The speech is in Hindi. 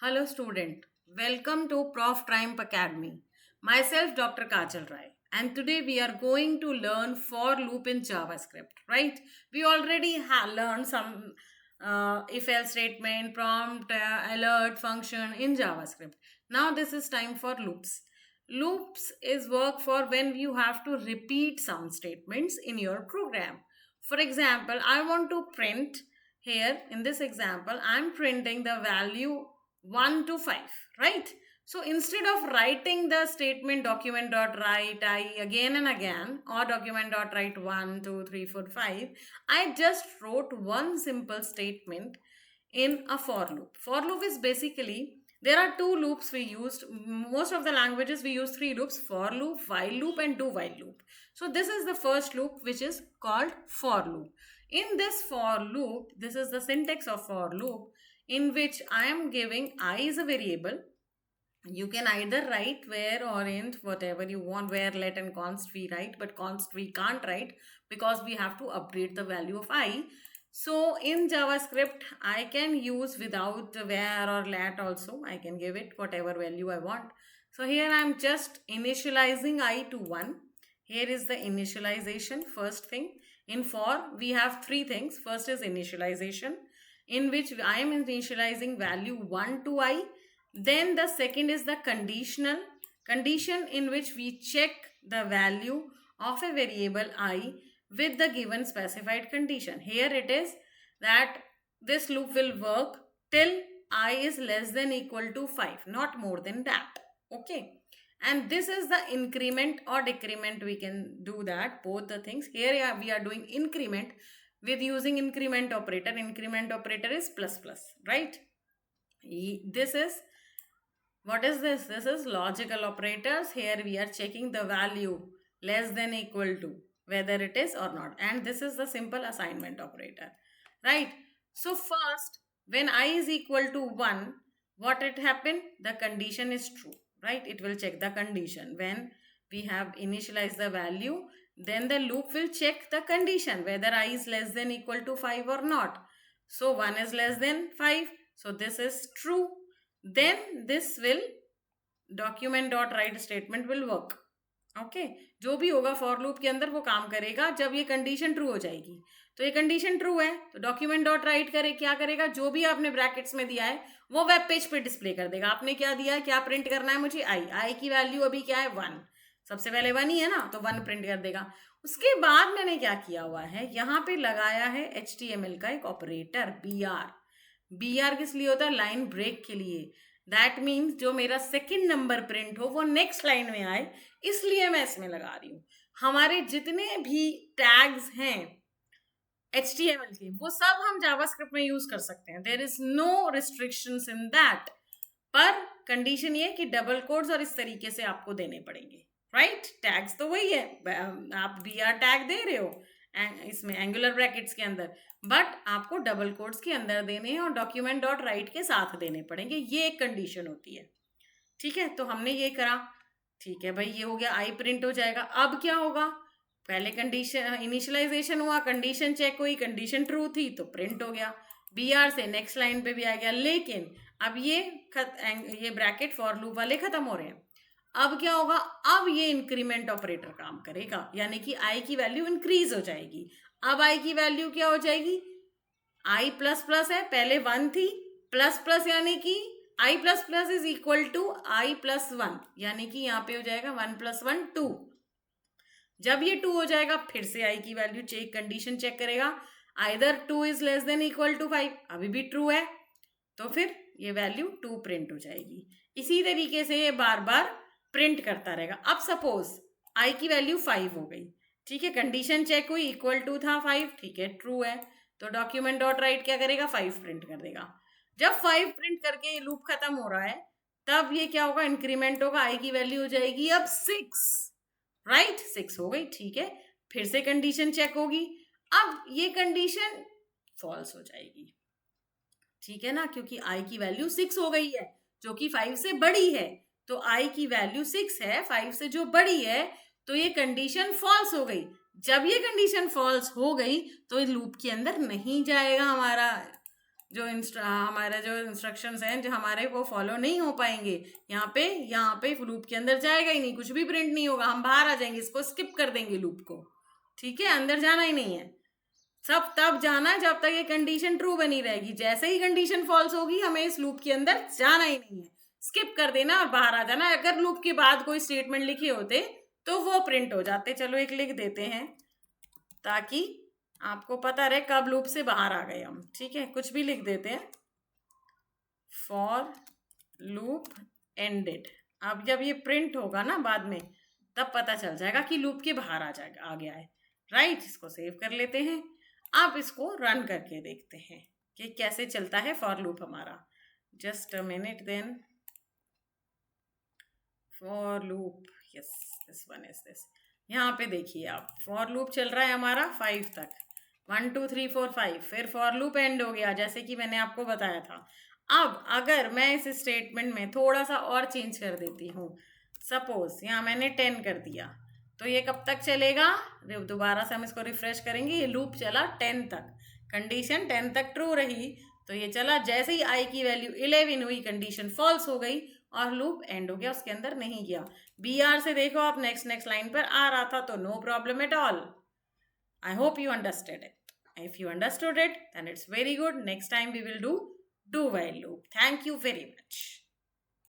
Hello student, welcome to Prof Triumph Academy. Myself Dr. Kajal Rai, and today we are going to learn for loop in JavaScript, right? We already learned some if else statement, prompt, alert function in JavaScript. Now this is time for loops. Loops is work for when you have to repeat some statements in your program. For example, I want to print here in this example, I'm printing the value 1 to 5, right? So instead of writing the statement document.write I again and again or document.write 1, 2, 3, 4, 5, I just wrote one simple statement in a for loop. For loop is basically there are two loops we used. Most of the languages we use three loops: for loop, while loop, and do while loop. So this is the first loop which is called for loop. In this for loop, this is the syntax of for loop in which I am giving I is a variable. You can either write where or int, whatever you want. Where, let, and const we write, but const we can't write because we have to update the value of I. So in JavaScript, I can use without where or let also. I can give it whatever value I want. So here I am just initializing I to 1. Here is the initialization, first thing. In for, we have three things. First is initialization, in which I am initializing value 1 to I. Then the second is the conditional condition, in which we check the value of a variable I with the given specified condition. Here it is that this loop will work till I is less than equal to 5, not more than that. Okay. And this is the increment or decrement. We can do that, both the things. Here we are doing increment with using increment operator. Increment operator is plus plus, right? This is, what is this? This is logical operators. Here we are checking the value less than equal to, whether it is or not. And this is the simple assignment operator, right? So first, when I is equal to 1, what it happened? The condition is true, right? It will check the condition. When we have initialized the value, then the loop will check the condition, whether I is less than equal to 5 or not. So 1 is less than 5. So this is true. Then this will document.write statement will work. Okay, जो भी होगा फॉर लूप के अंदर वो काम करेगा जब ये कंडीशन ट्रू हो जाएगी. तो ये कंडीशन ट्रू है तो डॉक्यूमेंट डॉट राइट करे क्या करेगा, जो भी आपने ब्रैकेट्स में दिया है वो वेब पेज पे डिस्प्ले कर देगा. आपने क्या दिया है, क्या प्रिंट करना है मुझे, आई की वैल्यू अभी क्या है 1. सबसे पहले 1 ही है ना, तो 1 प्रिंट कर देगा. उसके बाद मैंने क्या किया हुआ है, यहाँ पे लगाया है HTML का एक ऑपरेटर BR किस लिए होता है, लाइन ब्रेक के लिए. दैट मीन्स जो मेरा सेकेंड नंबर प्रिंट हो वो नेक्स्ट लाइन में आए, इसलिए मैं इसमें लगा रही हूँ. हमारे जितने भी टैग्स हैं HTML के, वो सब हम जावास्क्रिप्ट में यूज कर सकते हैं. There is no restrictions in that. पर कंडीशन ये कि डबल कोड्स और इस तरीके से आपको देने पड़ेंगे, राइट? टैग्स तो वही है, आप BR टैग दे रहे हो इसमें एंगुलर ब्रैकेट्स के अंदर, बट आपको डबल कोट्स के अंदर देने हैं और डॉक्यूमेंट डॉट राइट के साथ देने पड़ेंगे. ये एक कंडीशन होती है, ठीक है? तो हमने ये करा, ठीक है भाई, ये हो गया, आई प्रिंट हो जाएगा. अब क्या होगा, पहले कंडीशन इनिशियलाइजेशन हुआ, कंडीशन चेक हुई, कंडीशन ट्रू थी तो प्रिंट हो गया. BR से नेक्स्ट लाइन पे भी आ गया. लेकिन अब ये ब्रैकेट फॉर लूप वाले खत्म हो रहे हैं. अब क्या होगा, अब ये इंक्रीमेंट ऑपरेटर काम करेगा, यानी कि आई की वैल्यू इंक्रीज हो जाएगी. अब आई की वैल्यू क्या हो जाएगी, आई प्लस प्लस है, पहले 1 थी, प्लस प्लस यानी कि I plus plus is equal to I plus 1, यानी कि यहाँ पे हो जाएगा 1 + 1 2. जब ये 2 हो जाएगा फिर से आई की वैल्यू चेक, कंडीशन चेक करेगा, either 2 is less than equal to 5, अभी भी ट्रू है तो फिर ये वैल्यू 2 प्रिंट हो जाएगी. इसी तरीके से ये बार बार प्रिंट करता रहेगा. अब सपोज आई की वैल्यू 5 हो गई, ठीक है, कंडीशन चेक हुई, इक्वल टू था 5, ठीक है, ट्रू है, तो डॉक्यूमेंट डॉट राइट क्या करेगा, 5 प्रिंट कर देगा. जब 5 प्रिंट करके ये लूप खत्म हो रहा है, तब ये क्या होगा, इंक्रीमेंट होगा, आई की वैल्यू हो जाएगी अब 6, राइट? 6 हो गई, ठीक है, फिर से कंडीशन चेक होगी, अब ये कंडीशन फॉल्स हो जाएगी, ठीक है ना, क्योंकि आई की वैल्यू 6 हो गई है जो कि 5 से बड़ी है. तो आई की वैल्यू 6 है, 5 से जो बड़ी है, तो ये कंडीशन फॉल्स हो गई. जब ये कंडीशन फॉल्स हो गई तो लूप के अंदर नहीं जाएगा हमारा हमारे जो इंस्ट्रक्शंस हैं जो हमारे वो फॉलो नहीं हो पाएंगे। यहाँ पे लूप के अंदर जाएगा ही नहीं, कुछ भी प्रिंट नहीं होगा, हम बाहर आ जाएंगे, इसको स्किप कर देंगे लूप को। ठीक है, अंदर जाना ही नहीं है। सब तब जाना है जब तक ये कंडीशन ट्रू बनी रहेगी। जैसे ही कंडीशन फॉल्स होगी हमें इस लूप के अंदर जाना ही नहीं है, स्किप कर देना और बाहर आ जाना। अगर लूप के बाद कोई स्टेटमेंट लिखे होते तो वो प्रिंट हो जाते। चलो एक लिख देते हैं ताकि आपको पता रहे कब लूप से बाहर आ गए हम। ठीक है, कुछ भी लिख देते हैं, फॉर लूप एंडेड। अब जब ये प्रिंट होगा ना बाद में, तब पता चल जाएगा कि लूप के बाहर आ गया है। राइट, इसको सेव कर लेते हैं। अब इसको रन करके देखते हैं कि कैसे चलता है फॉर लूप हमारा। Just a minute then. For loop, yes this one is this. यहाँ पे देखिए आप, फॉर लूप चल रहा है हमारा 5 तक, 1 2 3 4 5, फिर फॉर लूप एंड हो गया जैसे कि मैंने आपको बताया था। अब अगर मैं इस स्टेटमेंट में थोड़ा सा और चेंज कर देती हूँ, सपोज यहाँ मैंने 10 कर दिया, तो ये कब तक चलेगा? दोबारा से हम इसको रिफ्रेश करेंगे, ये लूप चला 10 तक, कंडीशन 10 तक ट्रू रही, तो ये चला। जैसे ही आई की वैल्यू 11 हुई, कंडीशन फॉल्स हो गई और लूप एंड हो गया, उसके अंदर नहीं गया। बी आर से देखो आप, नेक्स्ट लाइन पर आ रहा था, तो no problem at all. I hope you understood it. If you understood it, then it's very good. Next time we will do while loop. Thank you very much.